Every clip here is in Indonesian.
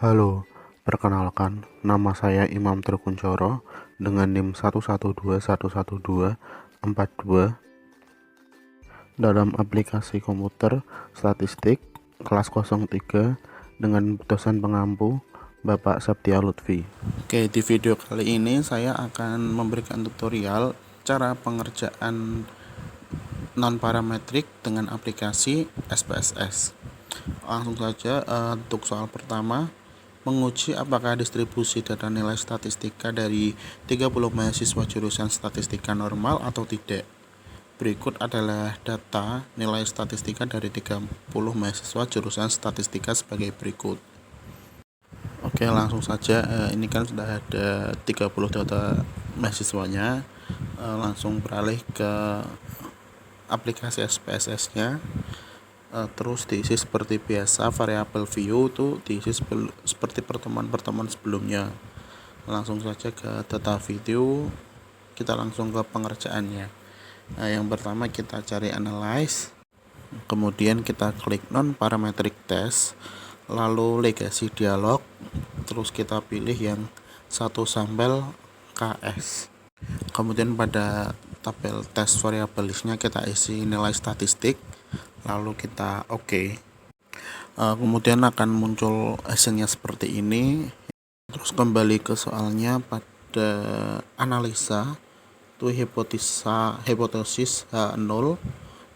Halo, perkenalkan, nama saya Imam Terkuncoro dengan NIM 112111242 dalam aplikasi komputer statistik kelas 03 dengan dosen pengampu Bapak Septia Lutfi. Oke, di video kali ini saya akan memberikan tutorial cara pengerjaan non-parametrik dengan aplikasi SPSS. Langsung saja untuk soal pertama, menguji apakah distribusi data nilai statistika dari 30 mahasiswa jurusan statistika normal atau tidak. Berikut adalah data nilai statistika dari 30 mahasiswa jurusan statistika sebagai berikut. Oke, langsung saja, ini kan sudah ada 30 data mahasiswanya. Langsung beralih ke aplikasi SPSS-nya. Terus diisi seperti biasa, variabel view itu diisi seperti pertemuan-pertemuan sebelumnya. Langsung saja ke data video, kita langsung ke pengerjaannya. Yang pertama kita cari analyze, kemudian kita klik non parametric test, lalu legasi dialog, terus kita pilih yang satu sampel KS. Kemudian pada tabel test variabelnya kita isi nilai statistik, lalu kita oke. Kemudian akan muncul hasilnya seperti ini. Terus kembali ke soalnya, pada analisa itu hipotesis H0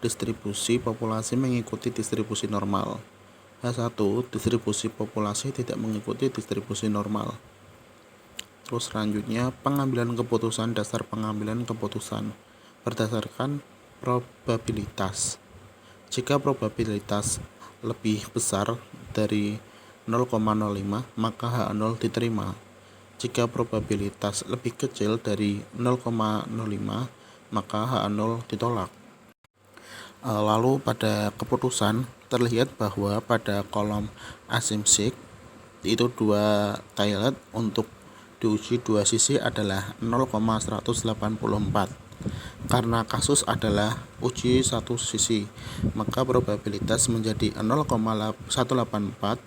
distribusi populasi mengikuti distribusi normal. H1 distribusi populasi tidak mengikuti distribusi normal. Terus selanjutnya pengambilan keputusan, dasar pengambilan keputusan berdasarkan probabilitas. Jika probabilitas lebih besar dari 0,05 maka H0 diterima. Jika probabilitas lebih kecil dari 0,05 maka H0 ditolak. Lalu pada keputusan terlihat bahwa pada kolom asymmetric itu dua Taillet untuk diuji dua sisi adalah 0,184. Karena kasus adalah uji satu sisi, maka probabilitas menjadi 0,184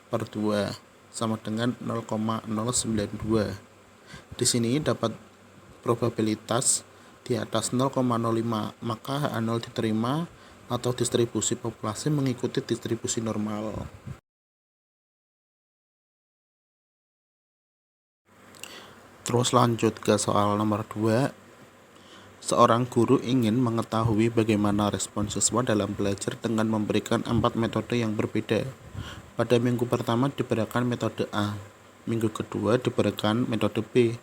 per 2 sama dengan 0,092. Di sini dapat probabilitas di atas 0,05 maka H0 diterima atau distribusi populasi mengikuti distribusi normal. Terus lanjut ke soal nomor 2. Seorang guru ingin mengetahui bagaimana respon siswa dalam belajar dengan memberikan 4 metode yang berbeda. Pada minggu pertama diberikan metode A, minggu kedua diberikan metode B,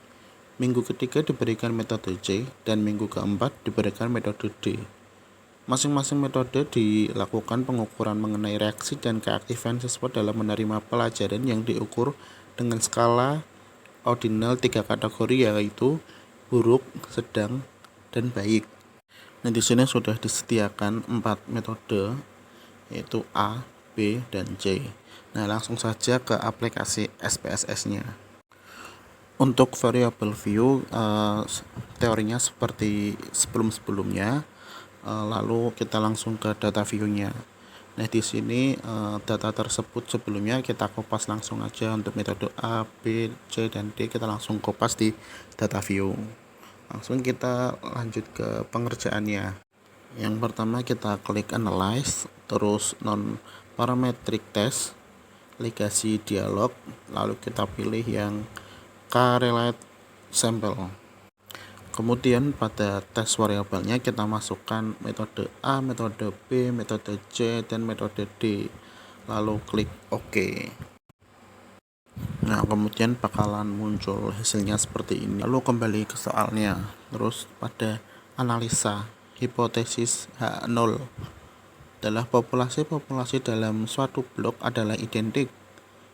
minggu ketiga diberikan metode C, dan minggu keempat diberikan metode D. Masing-masing metode dilakukan pengukuran mengenai reaksi dan keaktifan siswa dalam menerima pelajaran yang diukur dengan skala ordinal 3 kategori, yaitu buruk, sedang, dan baik. Nah, di sini sudah disediakan 4 metode, yaitu A, B, dan C. Nah, langsung saja ke aplikasi SPSS-nya. Untuk variable view, teorinya seperti sebelum-sebelumnya. Lalu kita langsung ke data view-nya. Nah, di sini data tersebut sebelumnya kita kopas langsung aja. Untuk metode A, B, C, dan D kita langsung kopas di data view. Langsung kita lanjut ke pengerjaannya. Yang pertama kita klik analyze, terus non parametric test, legasi dialog, lalu kita pilih yang correlate sample. Kemudian pada tes variabelnya kita masukkan metode A, metode B, metode C, dan metode D, lalu klik OK. Nah, kemudian bakalan muncul hasilnya seperti ini. Lalu kembali ke soalnya. Terus pada analisa, hipotesis H0 adalah populasi dalam suatu blok adalah identik,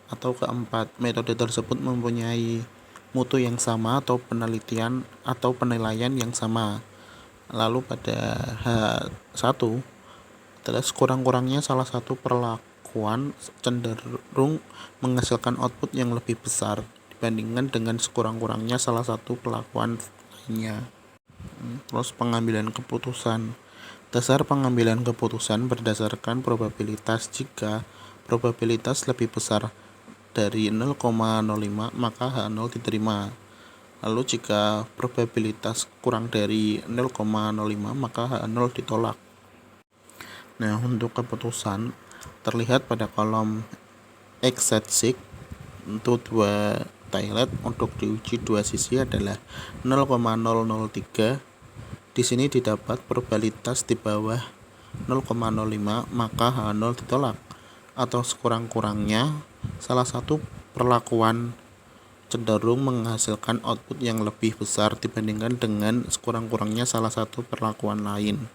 atau keempat, metode tersebut mempunyai mutu yang sama atau penelitian atau penilaian yang sama. Lalu pada H1 adalah sekurang-kurangnya salah satu perlakuan cenderung menghasilkan output yang lebih besar dibandingkan dengan sekurang-kurangnya salah satu perlakuan lainnya. Terus pengambilan keputusan. Dasar pengambilan keputusan berdasarkan probabilitas. Jika probabilitas lebih besar dari 0,05 maka H0 diterima. Lalu jika probabilitas kurang dari 0,05 maka H0 ditolak. Nah, untuk keputusan terlihat pada kolom exact untuk dua toilet untuk diuji dua sisi adalah 0,003. Di sini didapat probabilitas di bawah 0,05 maka H0 ditolak, atau sekurang-kurangnya salah satu perlakuan cenderung menghasilkan output yang lebih besar dibandingkan dengan sekurang-kurangnya salah satu perlakuan lain.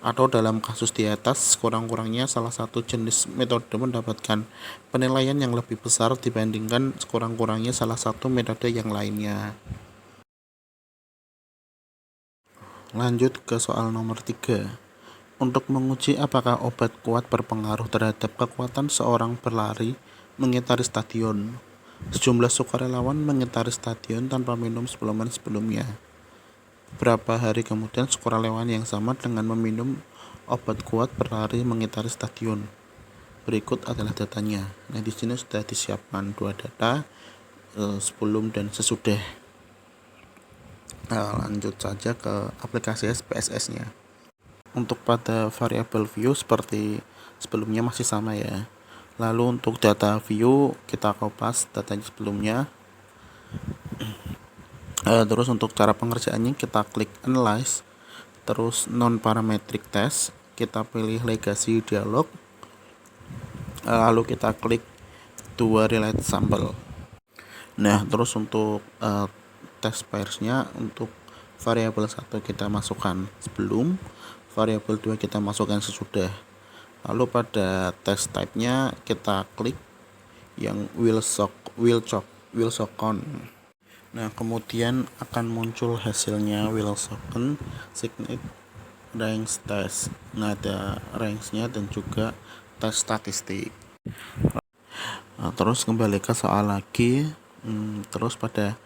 Atau dalam kasus di atas, sekurang-kurangnya salah satu jenis metode mendapatkan penilaian yang lebih besar dibandingkan sekurang-kurangnya salah satu metode yang lainnya. Lanjut ke soal nomor 3. Untuk menguji apakah obat kuat berpengaruh terhadap kekuatan seorang berlari mengitari stadion, sejumlah sukarelawan mengitari stadion tanpa minum suplemen sebelumnya. Beberapa hari kemudian, sukarelawan yang sama dengan meminum obat kuat berlari mengitari stadion. Berikut adalah datanya. Nah, di sini sudah disiapkan dua data, sebelum dan sesudah. Lanjut saja ke aplikasi SPSS-nya. Untuk pada variabel view seperti sebelumnya masih sama ya. Lalu untuk data view kita kopas datanya sebelumnya. Terus untuk cara pengerjaannya kita klik analyze, terus non parametric test, kita pilih legacy dialog, lalu kita klik dua relate sample. Nah, terus untuk test pairs-nya, untuk variabel 1 kita masukkan sebelum, variabel 2 kita masukkan sesudah. Lalu pada test type-nya kita klik yang will Wilson. Nah, kemudian akan muncul hasilnya Wilson Signet range test. Nah, ada range-nya dan juga tes statistik. Nah, terus kembali ke soal lagi. Terus pada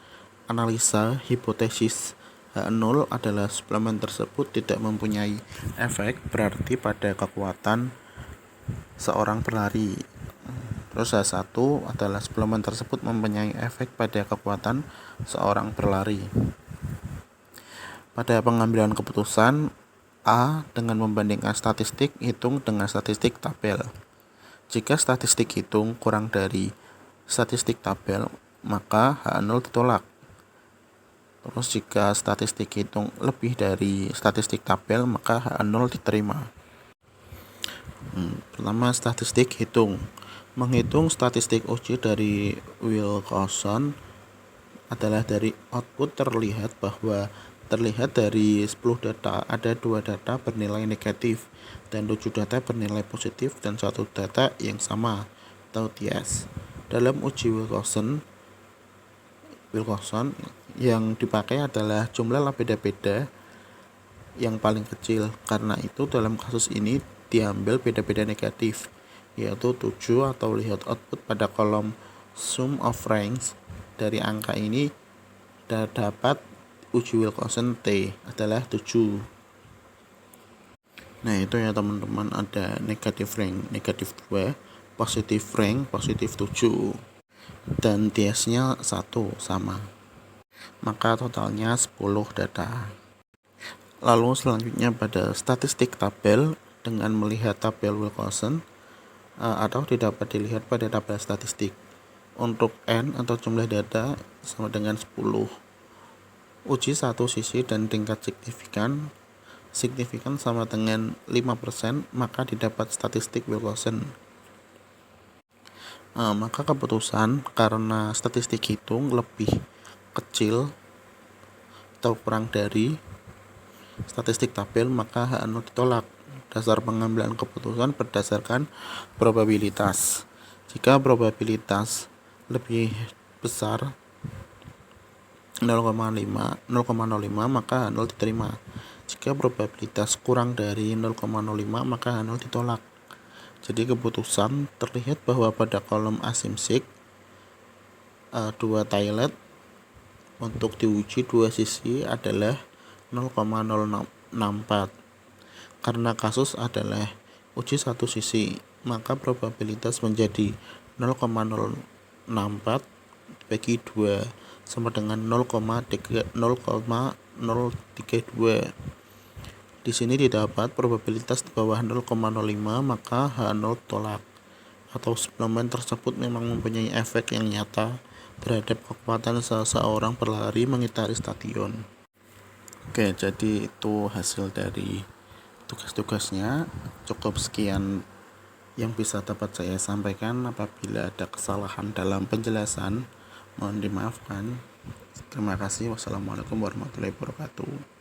analisa hipotesis H0 adalah suplemen tersebut tidak mempunyai efek berarti pada kekuatan seorang berlari. Terus H1 adalah suplemen tersebut mempunyai efek pada kekuatan seorang berlari. Pada pengambilan keputusan, A dengan membandingkan statistik hitung dengan statistik tabel. Jika statistik hitung kurang dari statistik tabel, maka H0 ditolak. Terus jika statistik hitung lebih dari statistik tabel, maka H0 diterima. Pertama, statistik hitung. Menghitung statistik uji dari Wilson adalah dari output terlihat dari 10 data ada 2 data bernilai negatif dan 7 data bernilai positif dan 1 data yang sama atau TS. Dalam uji Wilson yang dipakai adalah jumlah beda-beda yang paling kecil. Karena itu dalam kasus ini diambil beda-beda negatif, yaitu 7, atau lihat output pada kolom sum of ranks. Dari angka ini dapat uji Wilson T adalah 7. Nah, itu ya teman-teman, ada negatif rank negatif 2, positif rank positif 7, dan TS-nya 1 sama. Maka totalnya 10 data. Lalu selanjutnya pada statistik tabel dengan melihat tabel Wilson atau dapat dilihat pada tabel statistik. Untuk N atau jumlah data sama dengan 10. Uji satu sisi dan tingkat signifikan sama dengan 5%, maka didapat statistik Wilson. Maka keputusan karena statistik hitung lebih kecil atau kurang dari statistik tabel, maka H0 ditolak. Dasar pengambilan keputusan berdasarkan probabilitas. Jika probabilitas lebih besar 0,05 maka H0 diterima. Jika probabilitas kurang dari 0,05 maka H0 ditolak. Jadi keputusan terlihat bahwa pada kolom asymmetric dua toilet untuk diuji dua sisi adalah 0,064. Karena kasus adalah uji satu sisi, maka probabilitas menjadi 0,064 64 dibagi 2 sama dengan 0,032. Di sini didapat probabilitas di bawah 0,05, maka H0 tolak, atau suplemen tersebut memang mempunyai efek yang nyata terhadap kekuatan seseorang berlari mengitari stadion. Oke, jadi itu hasil dari tugas-tugasnya. Cukup sekian yang bisa dapat saya sampaikan. Apabila ada kesalahan dalam penjelasan, mohon dimaafkan. Terima kasih. Wassalamualaikum warahmatullahi wabarakatuh.